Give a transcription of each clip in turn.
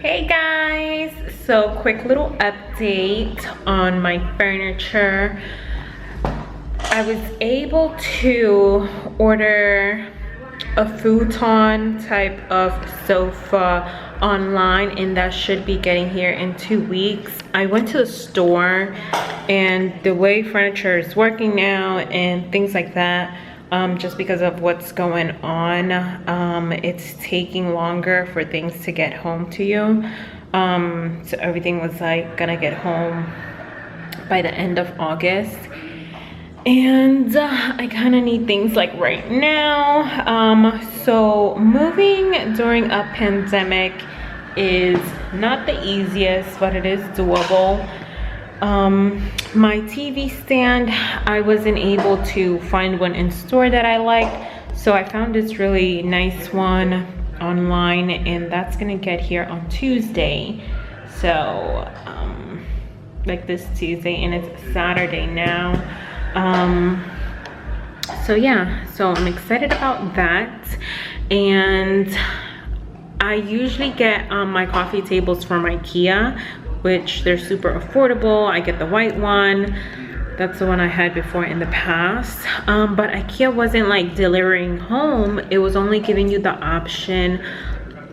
Hey guys, so quick little update on my furniture. I was able to order a futon type of sofa online, and that should be getting here in 2 weeks. I went to the store, and the way furniture is working now and things like that, just because of what's going on, it's taking longer for things to get home to you. So everything was like gonna get home by the end of August, and I kind of need things like right now. So moving during a pandemic is not the easiest, but it is doable. My TV stand, I wasn't able to find one in store that I liked, so I found this really nice one online, and that's gonna get here on Tuesday. So like this Tuesday, and it's Saturday now. So yeah, so I'm excited about that. And I usually get my coffee tables from IKEA, which they're super affordable. I get the white one. That's the one I had before in the past. But IKEA wasn't like delivering home. It was only giving you the option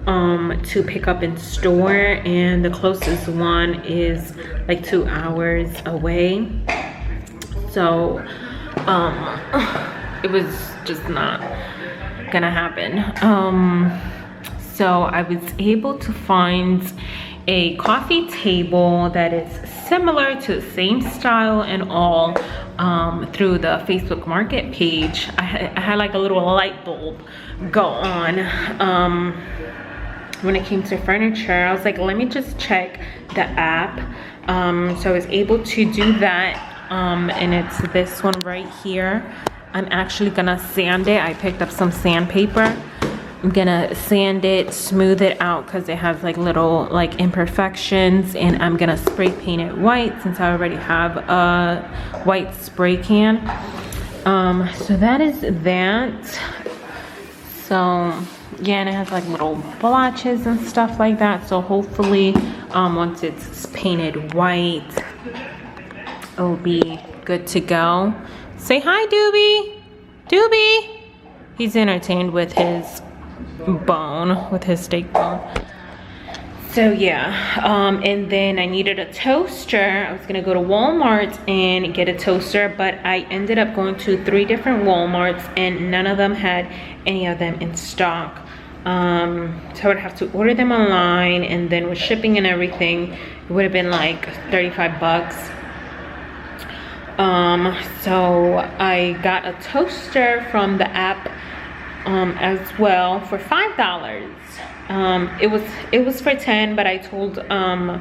to pick up in store, and the closest one is like 2 hours away. So it was just not gonna happen. So I was able to find a coffee table that is similar to the same style and all through the Facebook Market page. I had like a little light bulb go on when it came to furniture. I was like, let me just check the app. So I was able to do that, and it's this one right here. I'm actually gonna sand it. I picked up some sandpaper. I'm gonna sand it, smooth it out, because it has like little like imperfections, and I'm gonna spray paint it white since I already have a white spray can. So that is that. So yeah, and it has like little blotches and stuff like that. So hopefully once it's painted white, it'll be good to go. Say hi, Doobie. Doobie. He's entertained with his bone, with his steak bone. So yeah, and then I needed a toaster. I was gonna go to Walmart and get a toaster, but I ended up going to 3 different Walmarts, and none of them had any of them in stock. So I would have to order them online, and then with shipping and everything, it would have been like 35 bucks. So I got a toaster from the app as well for $5. It was for 10, but I told the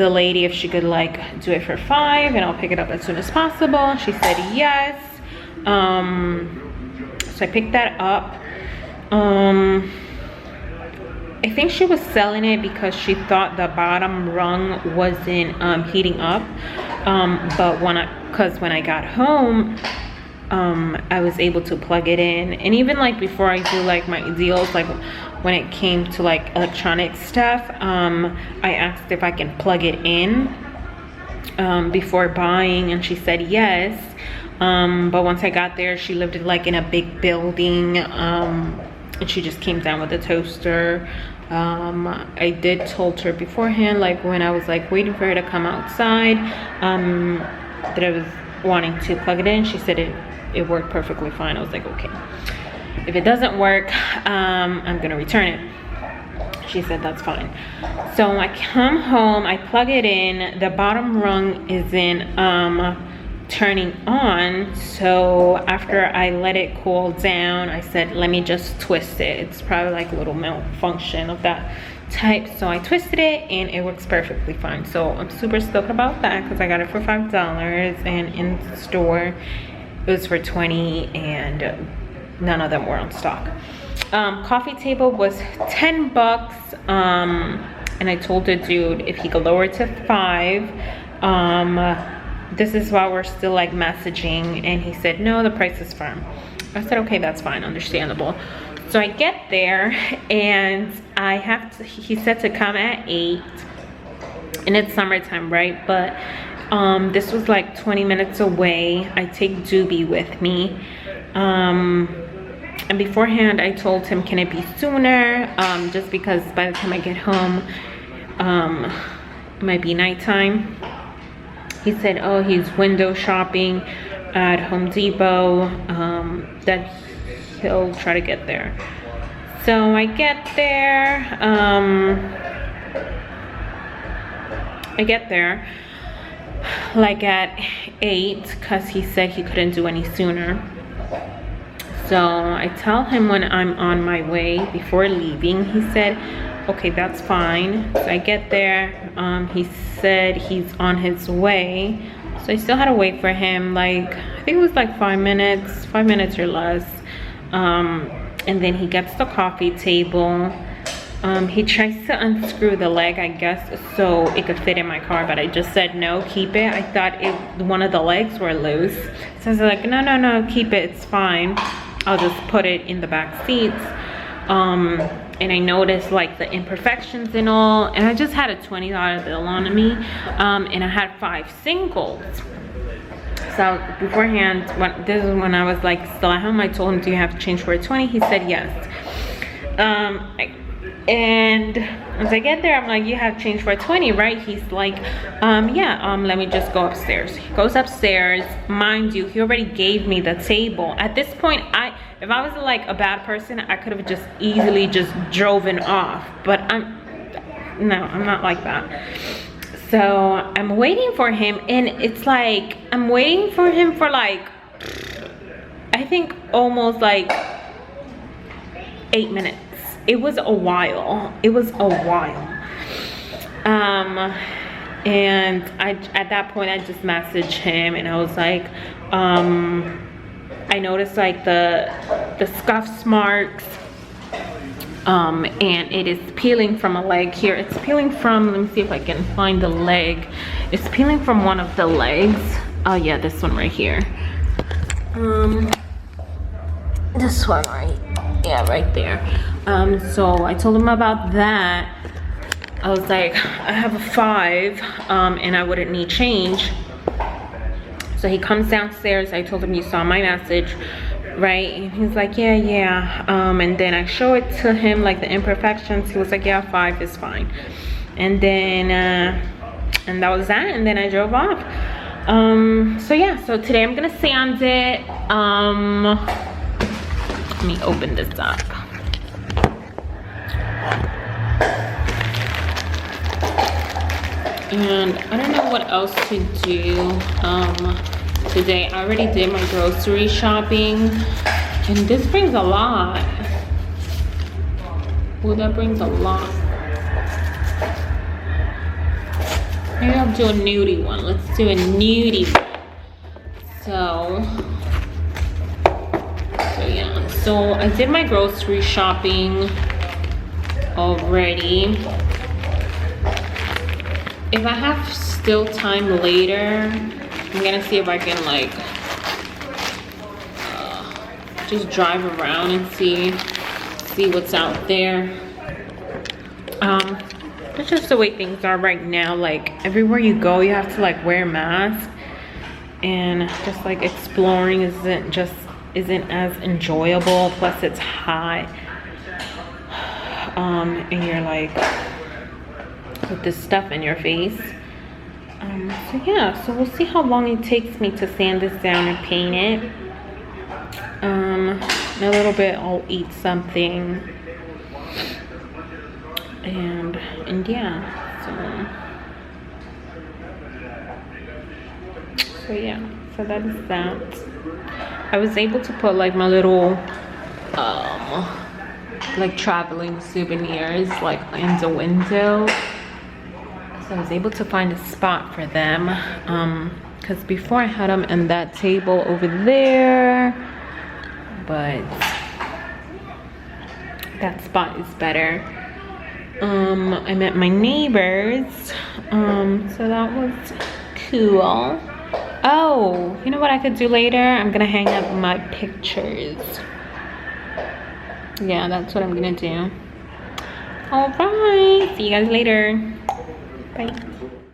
lady if she could like do it for 5, and I'll pick it up as soon as possible. She said yes. So I picked that up. I think she was selling it because she thought the bottom rung wasn't heating up, but when I got home, I was able to plug it in. And even like before I do like my deals, like when it came to like electronic stuff, I asked if I can plug it in before buying, and she said yes. But once I got there, she lived like in a big building, and she just came down with the toaster. I did told her beforehand, like when I was like waiting for her to come outside, that I was wanting to plug it in. She said it worked perfectly fine. I was like, okay, if it doesn't work, I'm gonna return it. She said that's fine. So I come home, I plug it in, the bottom rung isn't turning on. So after I let it cool down, I said, let me just twist it. It's probably like a little malfunction of that type. So I twisted it, and it works perfectly fine. So I'm super stoked about that, because I got it for $5, and in the store it was for 20, and none of them were on stock. Coffee table was 10 bucks, and I told the dude if he could lower it to 5. This is why we're still like messaging, and he said no, the price is firm. I said okay, that's fine, understandable. So I get there and I have to, he said to come at 8, and it's summertime, right? But this was like 20 minutes away. I take Doobie with me. And beforehand I told him, can it be sooner? Just because by the time I get home, it might be nighttime. He said, oh, he's window shopping at Home Depot, that he'll try to get there. So I get there, like at 8, because he said he couldn't do any sooner. So I tell him when I'm on my way before leaving. He said, okay, that's fine. So I get there. He said he's on his way. So I still had to wait for him, like, I think it was like 5 minutes or less. And then he gets the coffee table. He tries to unscrew the leg, I guess, so it could fit in my car, but I just said no, keep it. I thought one of the legs were loose. So I was like, no, keep it, it's fine. I'll just put it in the back seats. And I noticed like the imperfections and all, and I just had a $20 bill on me, and I had 5 singles. So beforehand, this is when I was like still at home, I told him, do you have change for a 20? He said yes. And as I get there, I'm like, you have change for a 20, right? He's like, yeah, let me just go upstairs. He goes upstairs. Mind you, he already gave me the table. At this point, if I was like a bad person, I could have just easily just driven off, but no, I'm not like that. So I'm waiting for him, and it's like I'm waiting for him for like, I think almost like 8 minutes. It was a while. And at that point I just messaged him, and I was like, I noticed like the scuff marks, and it is peeling from a leg here. It's peeling from, let me see if I can find the leg. It's peeling from one of the legs. Oh yeah, this one right here. This one right there. So I told him about that. I was like, I have a 5, and I wouldn't need change. So he comes downstairs. I told him you saw my message, right? And he's like, yeah. And then I show it to him, like the imperfections. He was like, yeah, 5 is fine. And then and that was that. And then I drove off. So yeah, so today I'm gonna sand it. Let me open this up. And I don't know what else to do today. I already did my grocery shopping, and this brings a lot. Well, that brings a lot. Maybe I'll do a nudie one. Let's do a nudie one. So yeah. So I did my grocery shopping already. If I have still time later, I'm gonna see if I can like just drive around and see what's out there. It's just the way things are right now. Like everywhere you go, you have to like wear a mask, and just like exploring isn't as enjoyable. Plus it's hot, and you're like with this stuff in your face. So yeah, so we'll see how long it takes me to sand this down and paint it. In a little bit I'll eat something, and yeah, so yeah, so that is that. I was able to put like my little like traveling souvenirs like in the window. So I was able to find a spot for them, because before I had them in that table over there, but that spot is better. I met my neighbors, so that was cool. Oh, you know what I could do later? I'm gonna hang up my pictures. yeah, that's what I'm gonna do. All right, see you guys later. Bye.